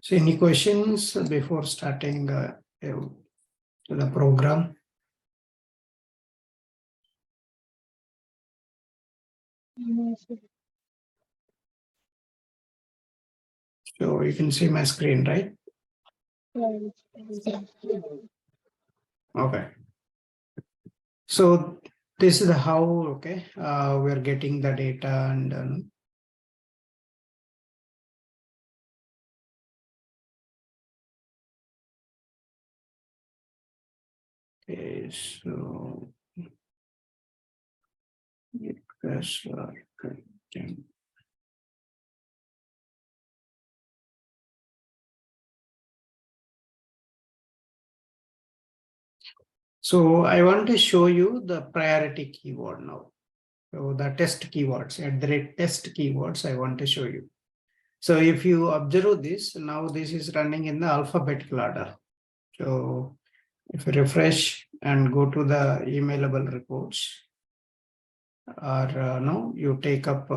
So any questions before starting the program? So you can see my screen, right? Okay. So this is how, okay, we're getting the data and okay, so yes, okay. So I want to show you the priority keyword now. So the test keywords, at the rate test keywords, I want to show you. So if you observe this, now this is running in the alphabetical order. So if you refresh and go to the emailable reports, or no, you take up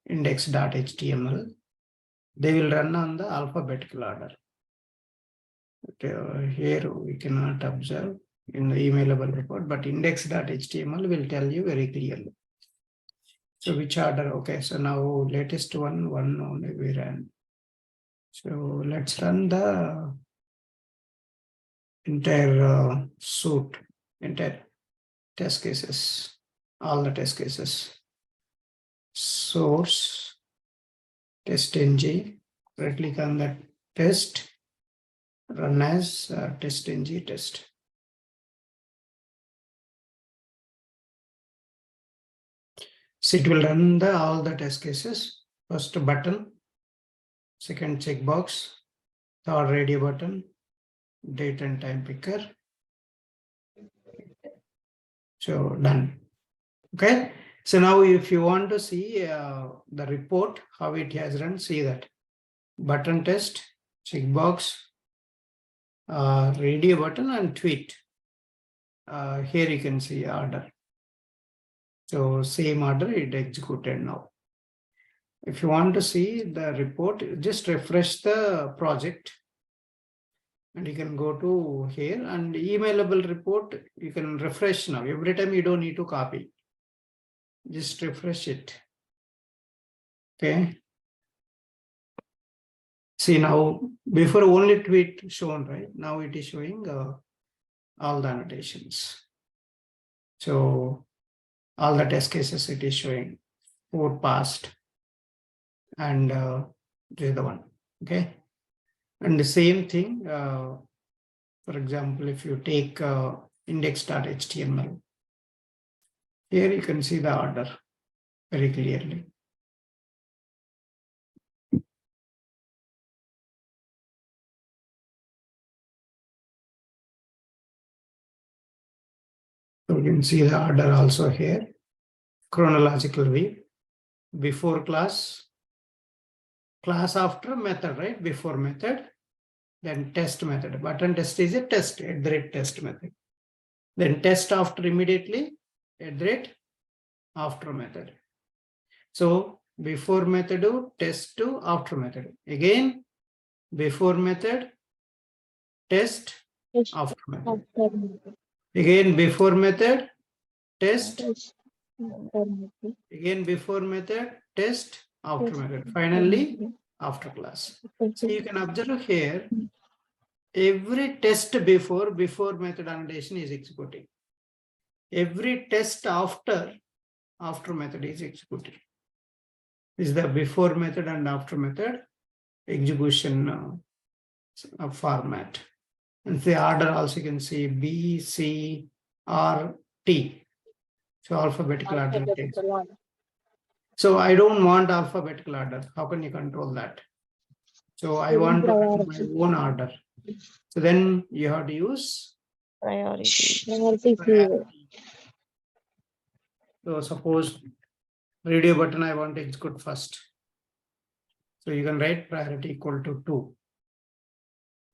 index.html, they will run on the alphabetical order. Okay, here we cannot observe in the emailable report, but index.html will tell you very clearly. So which order? Okay, so now latest one only we ran. So let's run the entire suite, entire test cases, all the test cases. Source, TestNG, right click on that test, run as TestNG test. So it will run all the test cases. First button, second checkbox, third radio button, date and time picker. So done. Okay. So now if you want to see the report, how it has run, see that. Button test, checkbox, radio button and tweet. Here you can see order. So same order it executed now. If you want to see the report, just refresh the project and you can go to here and emailable report. You can refresh now. Every time you don't need to copy. Just refresh it. Okay. See now, before only tweet shown, right? Now it is showing all the annotations. So all the test cases it is showing 4 passed and the other one. Okay. And the same thing, for example, if you take index.html, here you can see the order very clearly. So you can see the order also here, chronological view, before class, class after method, right? Before method, then test method. Button test is a test, at the rate test method. Then test after immediately, at the rate after method. So before method, test to after method. Again, before method, test after method. Again, before method, test. Again, before method, test, after method. Finally, after class. So you can observe here, every test before method annotation is executing. Every test after method is executing. This is the before method and after method execution format. And the order also you can see B, C, R, T. So alphabetical order. So I don't want alphabetical order. How can you control that? So I want to have my own order. So then you have to use Priority. priority. So suppose radio button I want to execute first. So you can write priority equal to 2.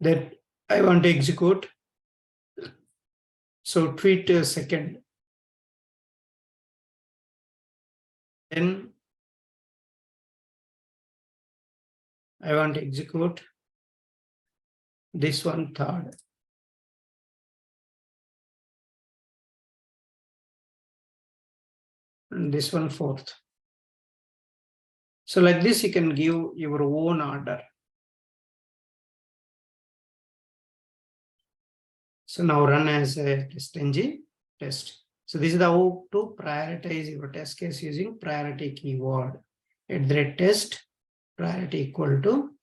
Then I want to execute. So tweet second. Then I want to execute this one third. And this one fourth. So like this, you can give your own order. So now run as a TestNG test. So this is how to prioritize your test case using priority keyword. @test priority equal to.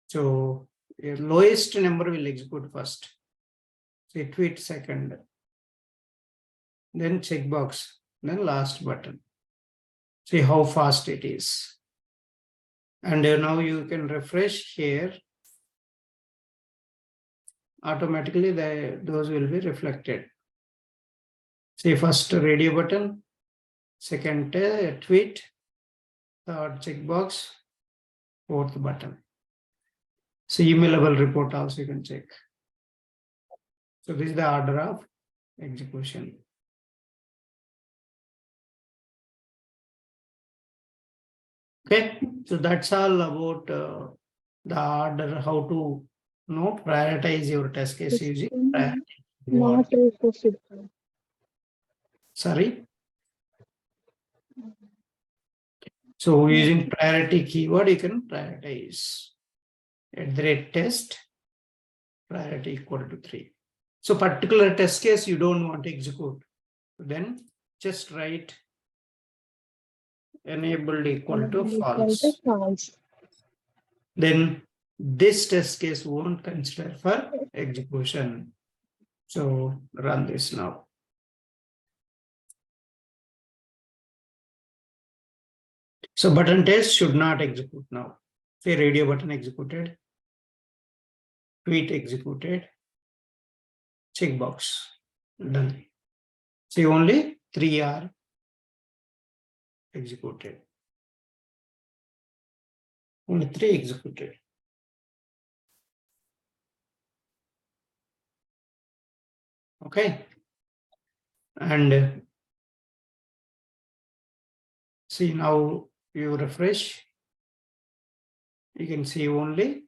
So your lowest number will execute first. So tweet second. Then checkbox. Then last button. See how fast it is. And now you can refresh here. Automatically those will be reflected. See first radio button, second tweet, third checkbox, fourth button. So emailable report also you can check. So this is the order of execution. Okay, so that's all about the order, how to prioritize your test case using priority. Not requested. Sorry. So using priority keyword, you can prioritize @test priority equal to 3. So particular test case you don't want to execute. Then just write enabled equal to false. Then this test case won't consider for execution. So run this now. So button test should not execute now. Say radio button executed, tweet executed, checkbox done. See only 3 are executed. Only 3 executed. Okay. And see now you refresh. You can see only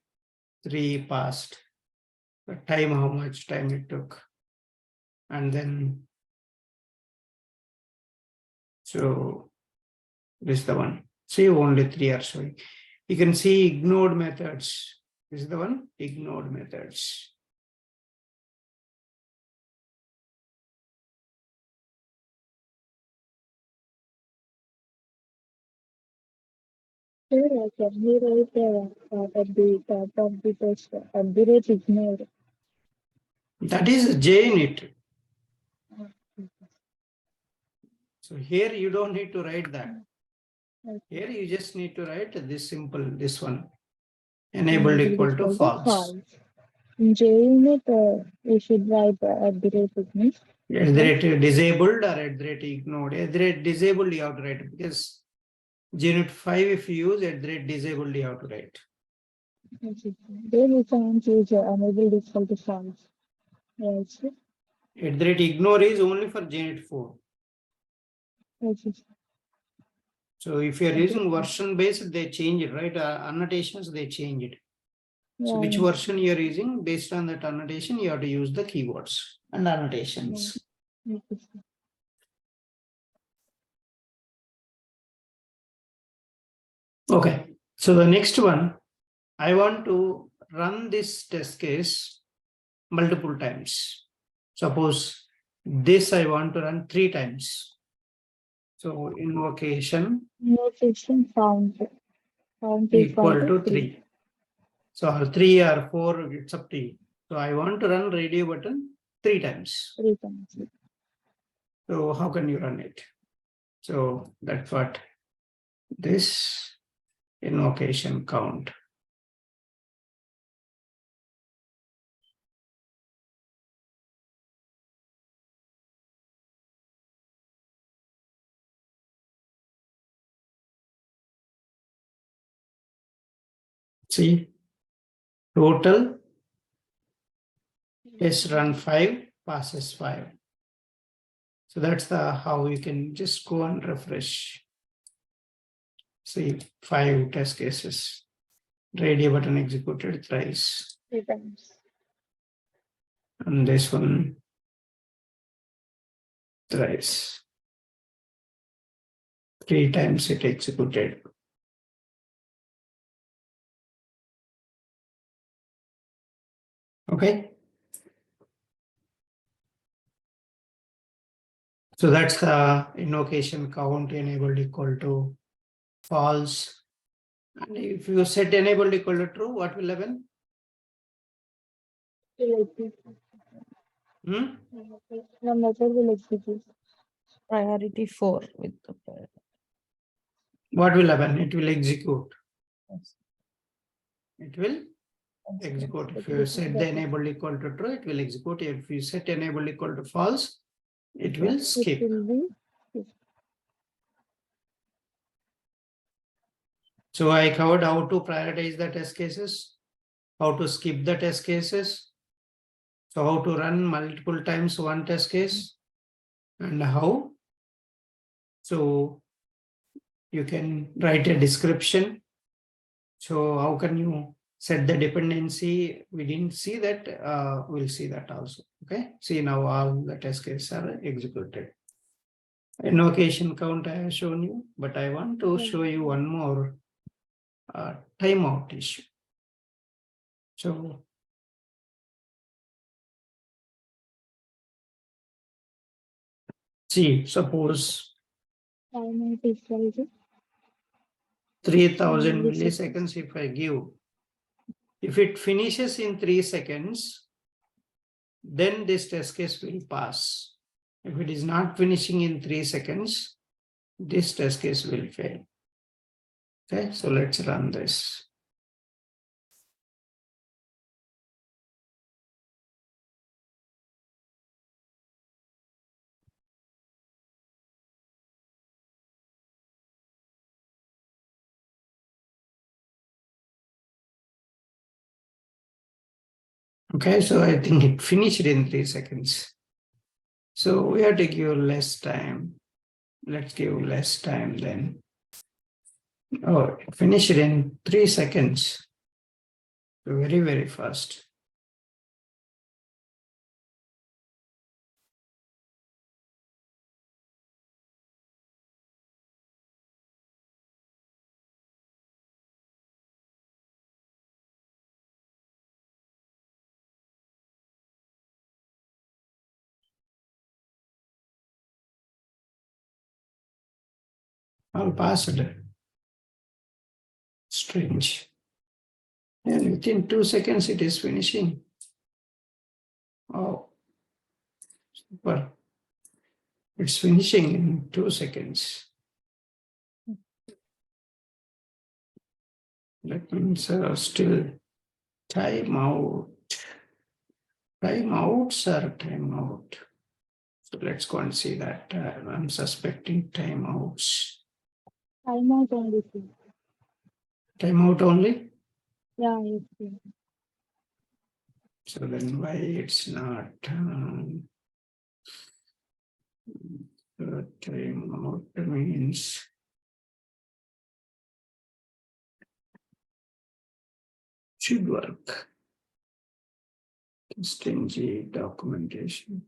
3 passed. The time, how much time it took. And then, so this is the one. See only 3 are showing. You can see ignored methods. This is the one, ignored methods. Sure, I can write at the top of the test ignored. That is JUnit. So here you don't need to write that. Here you just need to write this simple, this one. Enabled equal to false. In JUnit, we should write ignored. Disabled or ignored. Disabled you have to write because JUnit 5 if you use disabled you have to write. Then we can use enabled equal to false. Yes. Ignore is only for JUnit 4. Yes. So if you are using version based, they change it, right? Annotations, they change it. So which version you are using, based on that annotation, you have to use the keywords and annotations. Okay, so the next one, I want to run this test case multiple times. Suppose this I want to run 3 times. So invocation found equal to 3. So 3 or 4, it's up to you. So I want to run radio button 3 times. 3 times. So how can you run it? So that's what this invocation count. See, total test run 5, passes 5. So that's the how you can just go and refresh. See 5 test cases. ready button executed thrice. 3 times. And this one thrice. 3 times it executed. Okay. So that's the invocation count enabled equal to false. And if you set enabled equal to true, what will happen? Will execute. Hmm? The method will execute. Priority 4 with the priority. What will happen? It will execute. Yes. It will execute. If you set the enabled equal to true, it will execute. If you set enabled equal to false, it will It skip. will be. So I covered how to prioritize the test cases, how to skip the test cases, so how to run multiple times one test case, and how. So you can write a description. So how can you set the dependency? We didn't see that. We'll see that also. Okay. See, now all the test cases are executed. Invocation count I have shown you, but I want to show you one more timeout issue. So see, suppose Time is equal to 3000 milliseconds. milliseconds if I give, if it finishes in 3 seconds, then this test case will pass. If it is not finishing in 3 seconds, this test case will fail. Okay, so let's run this. Okay, so I think it finished in 3 seconds. So we have to give less time. Let's give less time then. Oh, it finished in 3 seconds. Very, very fast. All passed. Strange. And within 2 seconds, it is finishing. Oh, super. It's finishing in 2 seconds. That means still timeout. Timeouts are timeout. So let's go and see that. I'm suspecting timeouts. Timeout only. Timeout only? Yeah, yes. So then why it's not timeout means should work. TestNG documentation.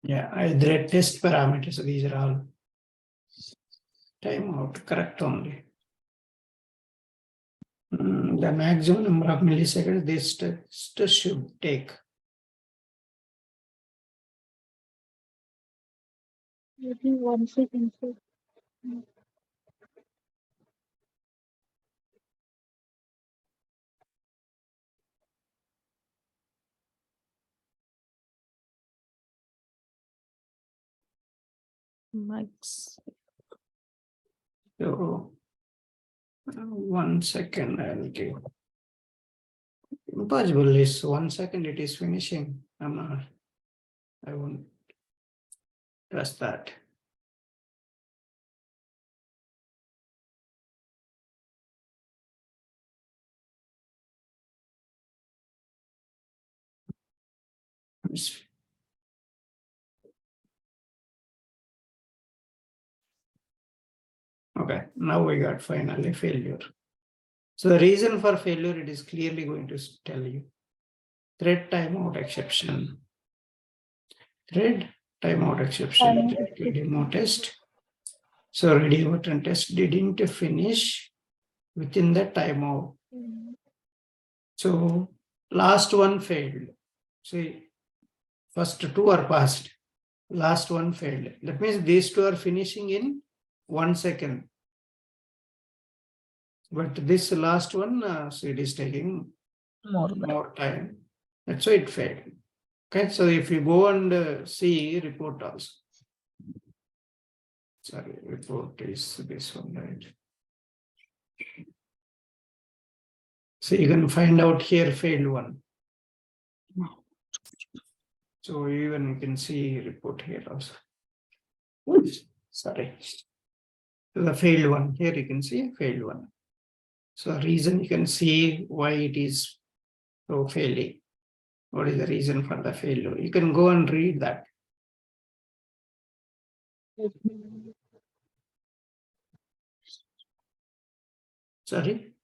Yeah, either test parameters. These are all timeout, correct only. The maximum number of milliseconds this test should take. Maybe 1 second. Max. So 1 second, I'll give. Impossible is 1 second, it is finishing. I won't trust that. It's- Okay, now we got finally failure. So the reason for failure, it is clearly going to tell you. Thread timeout exception. Thread timeout exception. Demo test. So ready button test didn't finish within the timeout. So last one failed. See, first two are passed. Last one failed. That means these two are finishing in 1 second. But this last one, so it is taking more time. That's why it failed. Okay, so if you go and see report also. Sorry, report is this one, right? So you can find out here failed one. So even you can see report here also. Oops, sorry. The failed one. Here you can see failed one. So reason you can see why it is so failing. What is the reason for the failure? You can go and read that. Sorry.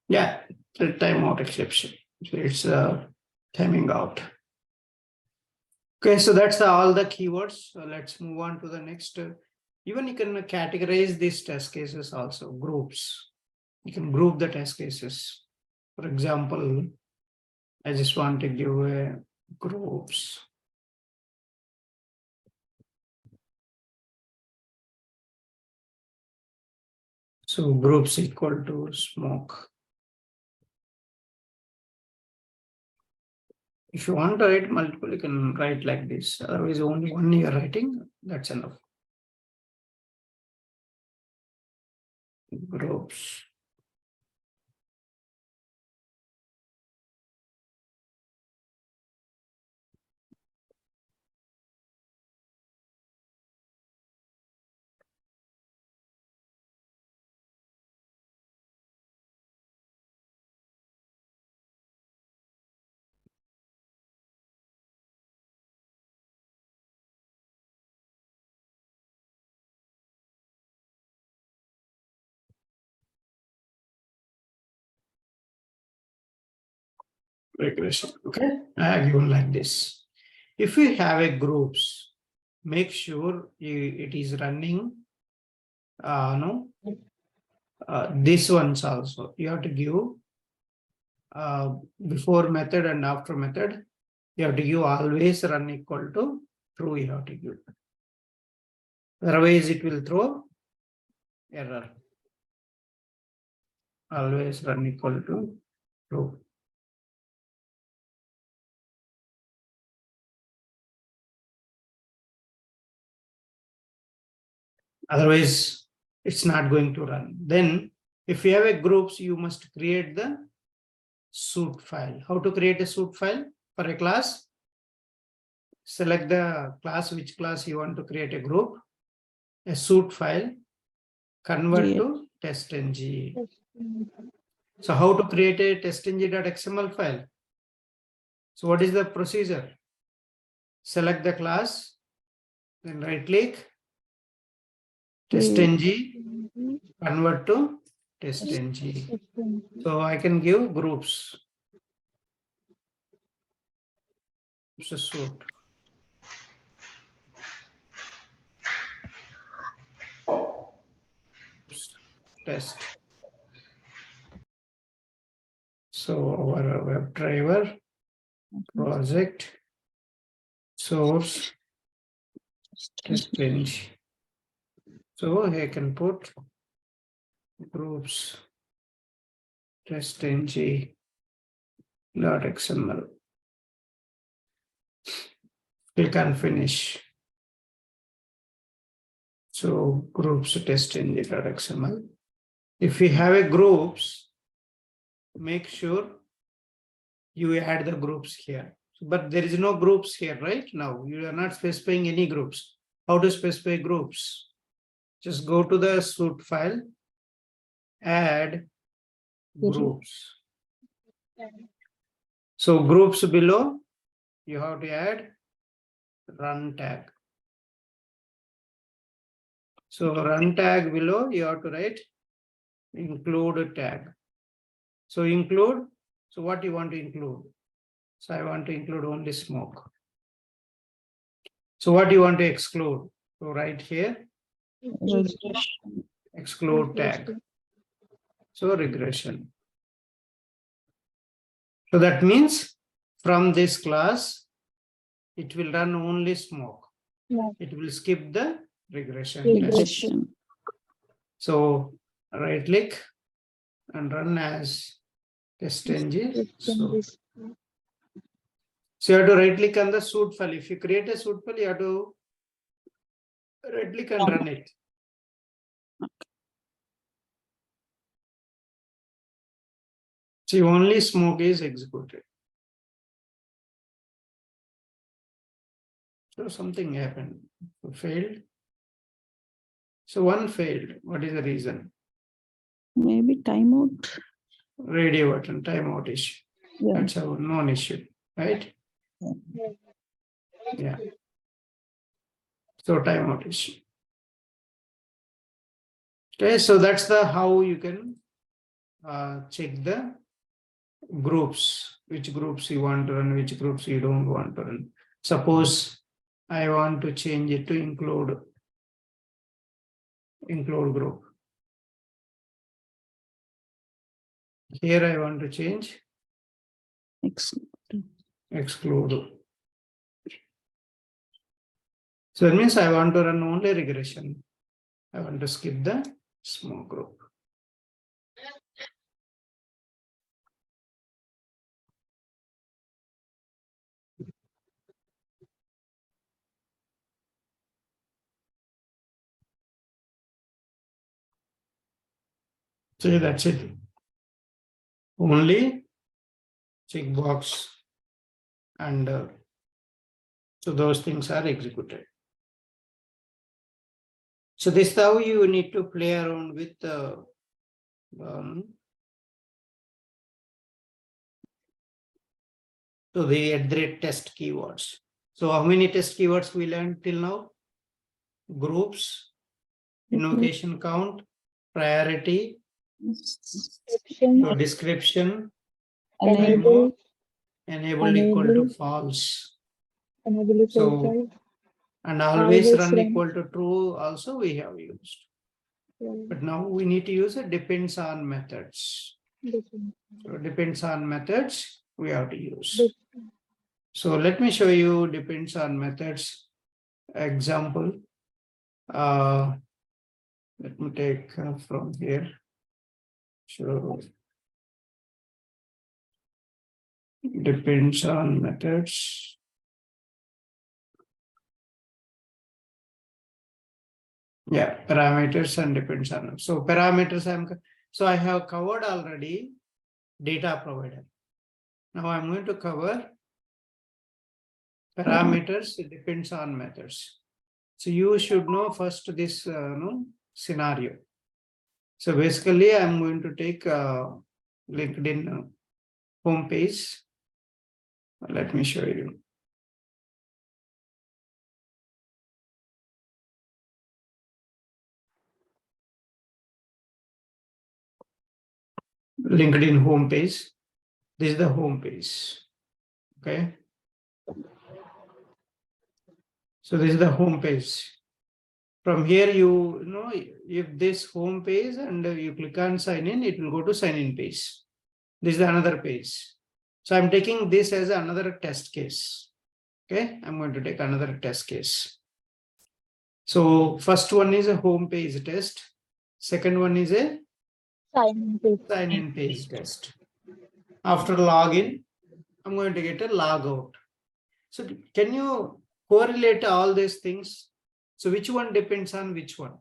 Yeah, the timeout exception. So it's timing out. Okay, so that's all the keywords. So let's move on to the next. Even you can categorize these test cases also, groups. You can group the test cases. For example, I just want to give groups. So groups equal to smoke. If you want to write multiple, you can write like this. Otherwise, only one you are writing, that's enough. Groups. Regression. Okay, I have given like this. If you have a groups, make sure it is running. This ones also. You have to give before method and after method. You have to give always run equal to true. You have to give. Otherwise, it will throw error. Always run equal to true. Otherwise, it's not going to run. Then, if you have a groups, you must create the suit file. How to create a suit file for a class? Select the class, which class you want to create a group, a suit file, convert to TestNG. So how to create a TestNG.xml file? So what is the procedure? Select the class, then right click, TestNG, convert to TestNG. So I can give groups. It's a suit. Test. So our WebDriver project source TestNG. So I can put groups TestNG.xml. Click on finish. So groups TestNG.xml. If we have a groups, make sure you add the groups here. But there is no groups here right now. You are not specifying any groups. How to specify groups? Just go to the suite file, add groups. So groups below, you have to add run tag. So run tag below, you have to write include tag. So include, so what you want to include? So I want to include only smoke. So what you want to exclude? So right here, Regression. exclude tag. So regression. So that means from this class, it will run only smoke. Yeah. It will skip the regression test. Regression. So right click and run as TestNG. So you have to right click on the suite file. If you create a suite file, you have to right click and run it. See, only smoke is executed. So something happened, failed. So one failed. What is the reason? Maybe timeout. Radio button, timeout issue. Yeah. That's a known issue, right? Yeah. So timeout issue. Okay, so that's the how you can check the groups, which groups you want to run, which groups you don't want to run. Suppose I want to change it to include group. Here I want to change exclude. So that means I want to run only regression. I want to skip the smoke group. So that's it. Only checkbox and so those things are executed. So this is how you need to play around with so the test keywords. So how many test keywords we learned till now? Groups, invocation count, priority, description, Enable, enable equal to false. enable So, and always Always run run. equal to true also we have used. But now we need to use it depends on methods. So depends on methods we have to use. So let me show you depends on methods example. Let me take from here. So depends on methods. Yeah, parameters and depends on. So parameters so I have covered already data provider. Now I'm going to cover parameters. It depends on methods. So you should know first this scenario. So basically, I'm going to take LinkedIn homepage. Let me show you. LinkedIn homepage. This is the homepage. Okay. So this is the homepage. From here, you know, if this home page and you click on sign in, it will go to sign in page. This is another page. So I'm taking this as another test case. Okay, I'm going to take another test case. So first one is a home page test. Second one is a sign in page test. After login, I'm going to get a log out. So can you correlate all these things? So which one depends on which one?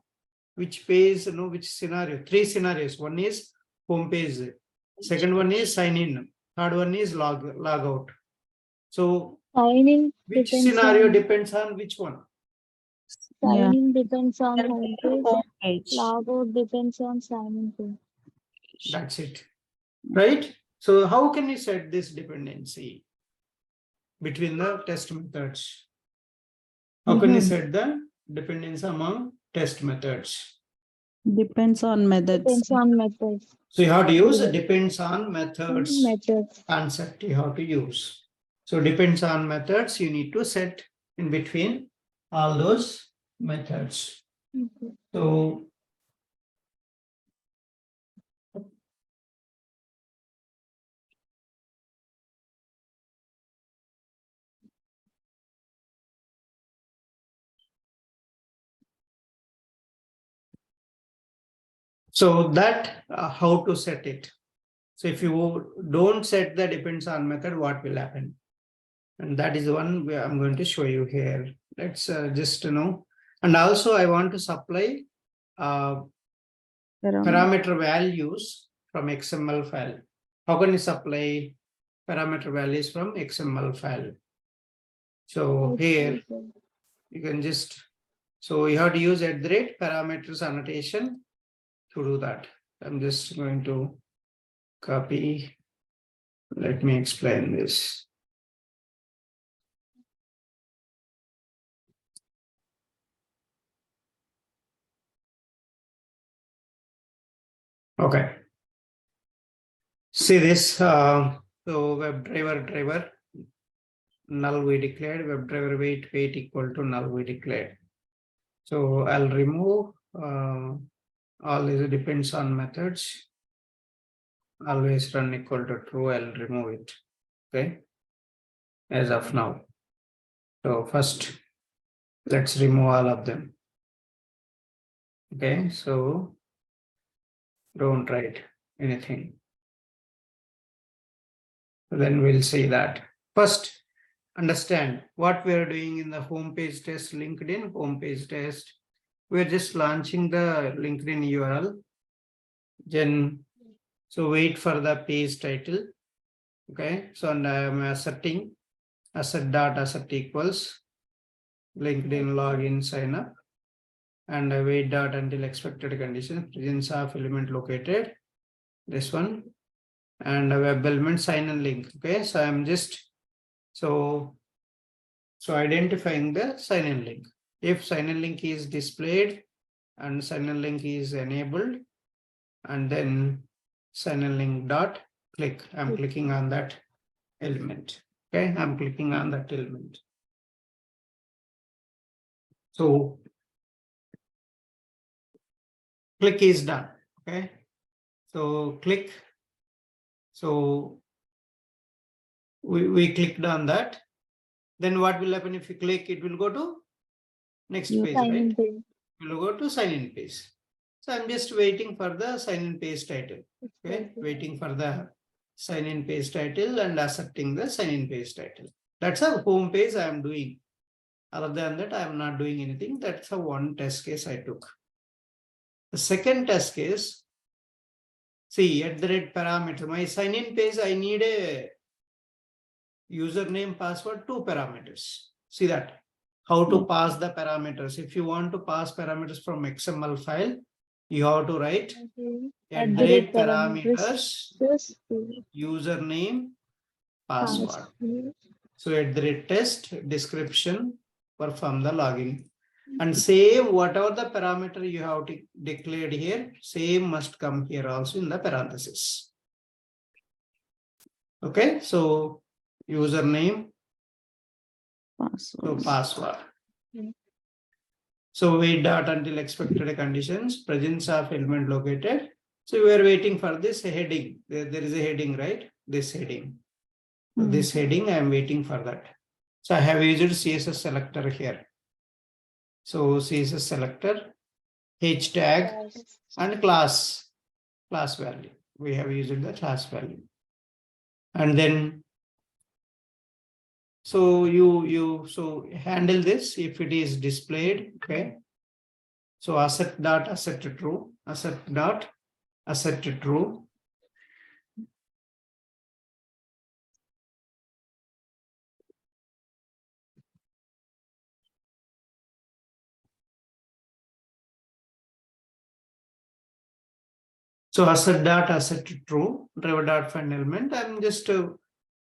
Which page, which scenario? 3 scenarios. One is home page. Second one is sign in. Third one is log out. So Signing which depends scenario on depends on which one? Yeah. signing depends on home page. Home page. Logout depends on signing page. That's it. Right? So how can you set this dependency between the test methods? How can you set the dependency among test methods? Depends on methods. Depends on methods. So you have to use Yeah. depends on methods Methods. concept you have to use. So depends on methods, you need to set in between all those methods. Okay. So that how to set it. So if you don't set the depends on method, what will happen? And that is the one where I'm going to show you here. Let's just know. And also I want to supply parameter values from XML file. How can you supply parameter values from XML file? So here you can just, so you have to use @parameters annotation to do that. I'm just going to copy. Let me explain this. Okay. See this, so WebDriver driver null we declared, WebDriver wait equal to null we declared. So I'll remove all these depends on methods. Always run equal to true, I'll remove it. Okay. As of now. So first, let's remove all of them. Okay, so don't write anything. Then we'll see that. First, understand what we are doing in the homepage test, LinkedIn homepage test. We're just launching the LinkedIn URL. Then, so wait for the page title. Okay, so and I am asserting asset equals LinkedIn login sign up. And I wait dot until expected condition, presence of element located, this one, and a web element sign in link. Okay, so I'm just so identifying the sign in link. If sign in link is displayed and sign in link is enabled, and then sign in link dot click. I'm clicking on that element. Okay, I'm clicking on that element. So click is done. Okay, so click. So we clicked on that. Then what will happen if you click? It will go to next page, right? It will go to sign in page. So I'm just waiting for the sign in page title. Okay, waiting for the sign in page title and accepting the sign in page title. That's a home page I am doing. Other than that, I am not doing anything. That's a one test case I took. The second test case, see @parameter. My sign in page, I need a username, password, 2 parameters. See that? How to pass the parameters. If you want to pass parameters from XML file, you have to write @parameters, username, password. So @test description, perform the login. And same whatever the parameter you have declared here, same must come here also in the parenthesis. Okay, so username, so password. So wait dot until expected conditions, presence of element located. So we are waiting for this heading. There is a heading, right? This heading. So this heading, I am waiting for that. So I have used CSS selector here. So CSS selector, H tag, and class value. We have used the class value. And then So you handle this if it is displayed. Okay. So asset dot asset true, asset dot asset true. So asset dot asset true, driver dot find element. I'm just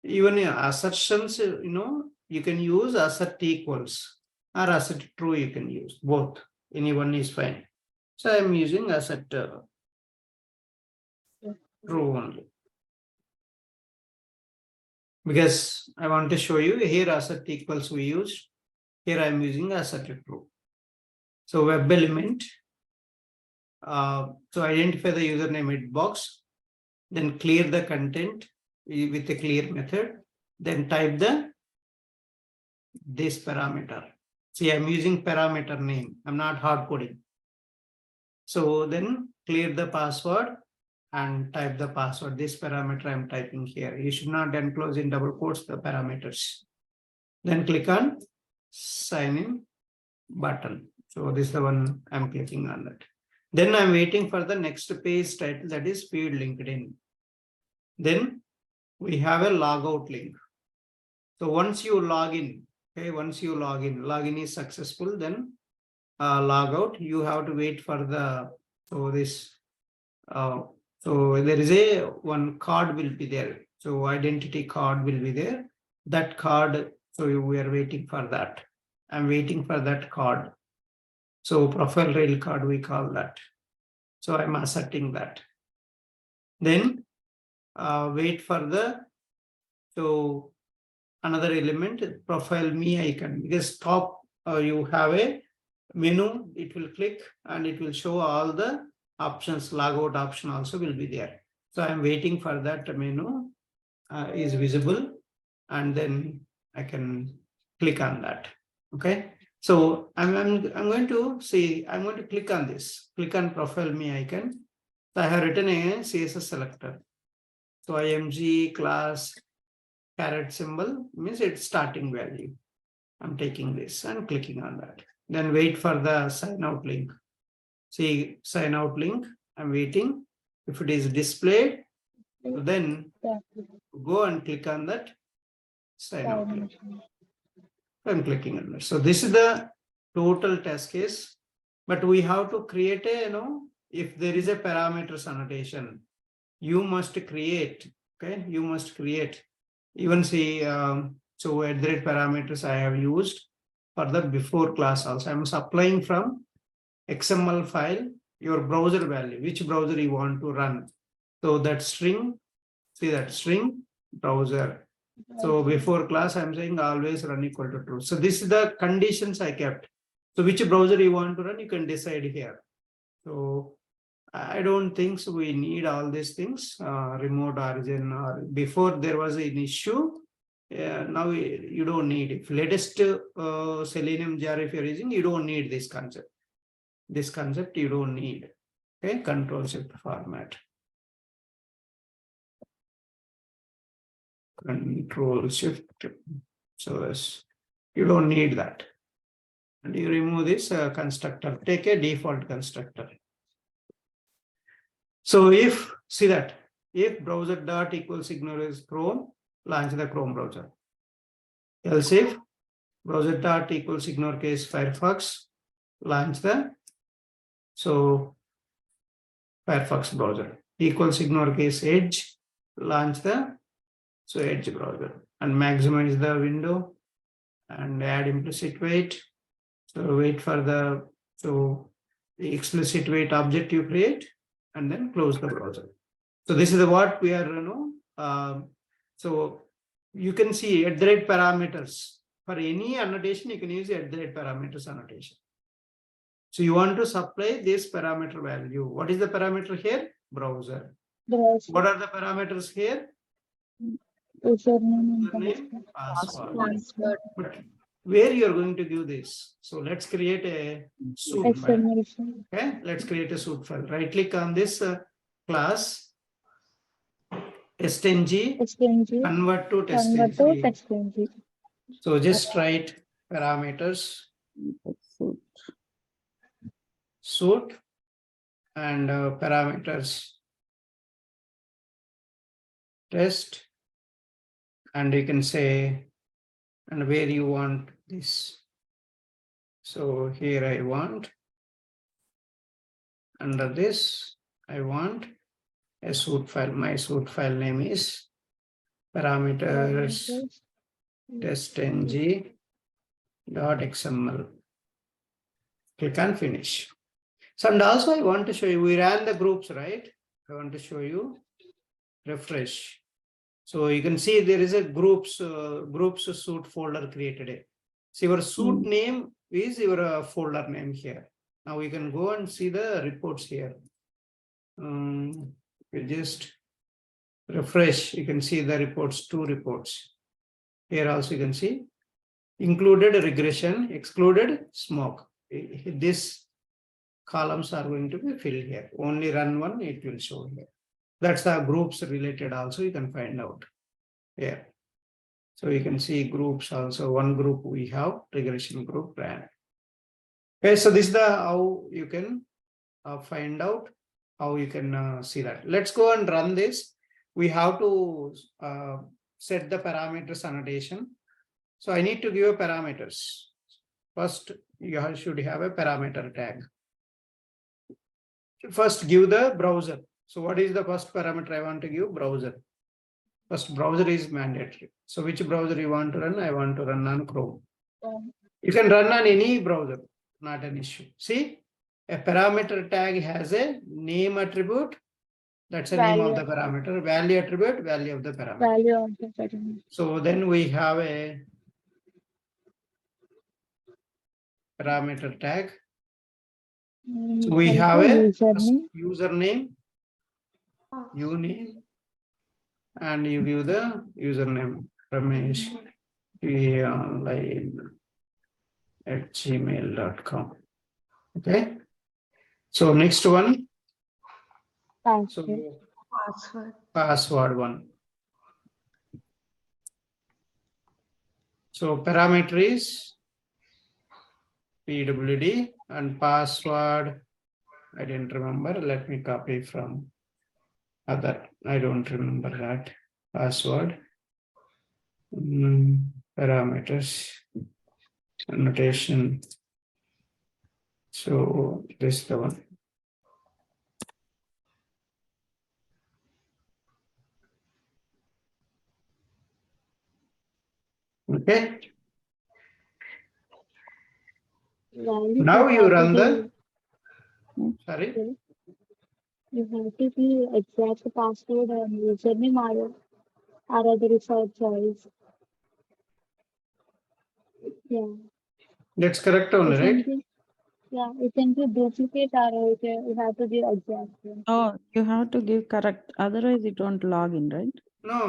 even assertions, you can use asset equals or asset true, you can use both. Anyone is fine. So I'm using asset true only. Because I want to show you here asset equals we used. Here I'm using asset true. So web element. So identify the username id box, then clear the content with a clear method, then type this parameter. See, I'm using parameter name. I'm not hard coding. So then clear the password and type the password. This parameter I'm typing here. You should not enclose in double quotes the parameters. Then click on sign in button. So this is the one I'm clicking on that. Then I'm waiting for the next page title, that is feed LinkedIn. Then we have a logout link. So once you log in, okay, login is successful, then log out. You have to wait for the, so there is a one card will be there. So identity card will be there. That card, so we are waiting for that. I'm waiting for that card. So profile rail card, we call that. So I'm asserting that. Then wait for the, so another element, profile me icon, because top you have a menu, it will click and it will show all the options. Logout option also will be there. So I'm waiting for that menu is visible, and then I can click on that. Okay. So I'm going to see, I'm going to click on this, click on profile me icon. So I have written a CSS selector. So img class caret symbol means it's starting value. I'm taking this and clicking on that. Then wait for the sign out link. See, sign out link, I'm waiting. If it is displayed, then go and click on that sign out link. I'm clicking on that. So this is the total test case, but we have to create a, if there is a parameters annotation, you must create, okay? You must create. Even see, so at the parameters I have used for the before class also. I'm supplying from XML file, your browser value, which browser you want to run. So that string, see that string browser. So before class, I'm saying always run equal to true. So this is the conditions I kept. So which browser you want to run, you can decide here. So I don't think so we need all these things, remote origin, or before there was an issue. Now you don't need it. Latest Selenium jar, if you're using, you don't need this concept. This concept you don't need. Okay, control shift format. Control shift. So you don't need that. And you remove this constructor. Take a default constructor. So if, see that, if browser dot equals ignore is Chrome, launch the Chrome browser. Else if browser dot equals ignore case Firefox, launch the, so Firefox browser. Equals ignore case Edge, launch the, so Edge browser, and maximize the window and add implicit wait. So wait for the, so the explicit wait object you create, and then close the browser. So this is what we are, so you can see at the rate parameters. For any annotation, you can use at the rate parameters annotation. So you want to supply this parameter value. What is the parameter here? Browser. What are the parameters here? Username, password. But where you are going to give this? So let's create a suit file. Okay, let's create a suit file. Right click on this class. TestNG, convert to TestNG. So just write parameters suit and parameters test, and you can say and where you want this. So here I want, under this I want a suit file. My suit file name is parameters TestNG .xml. Click on finish. So, and also I want to show you, we ran the groups, right? I want to show you, refresh. So you can see there is a groups suit folder created. So your suit name is your folder name here. Now we can go and see the reports here. You just refresh, you can see the reports, 2 reports. Here also you can see included regression, excluded smoke. This columns are going to be filled here. Only run one, it will show here. That's the groups related also, you can find out here. So you can see groups also. One group we have regression group ran. Okay, so this is the how you can find out, how you can see that. Let's go and run this. We have to set the parameters annotation. So I need to give a parameters. First, you should have a parameter tag. First, give the browser. So what is the first parameter I want to give? Browser. First, browser is mandatory. So which browser you want to run? I want to run on Chrome. You can run on any browser, not an issue. See, a parameter tag has a name attribute. That's the name of the parameter. Value attribute, value of the parameter. Value of the parameter. So then we have a parameter tag. So we have a username, uname, and you give the username Ramesh online@gmail.com. Okay. So next one. So password one. So parameter is PWD and password. I didn't remember. Let me copy from other. I don't remember that password. Parameters annotation. So this is the one. Okay. Now you run the. Sorry. You have to be exact password and username are other research choice. Yeah. That's correct only, right? Yeah, it can be duplicate or you have to be exact. Oh, you have to give correct. Otherwise, it won't log in, right? No.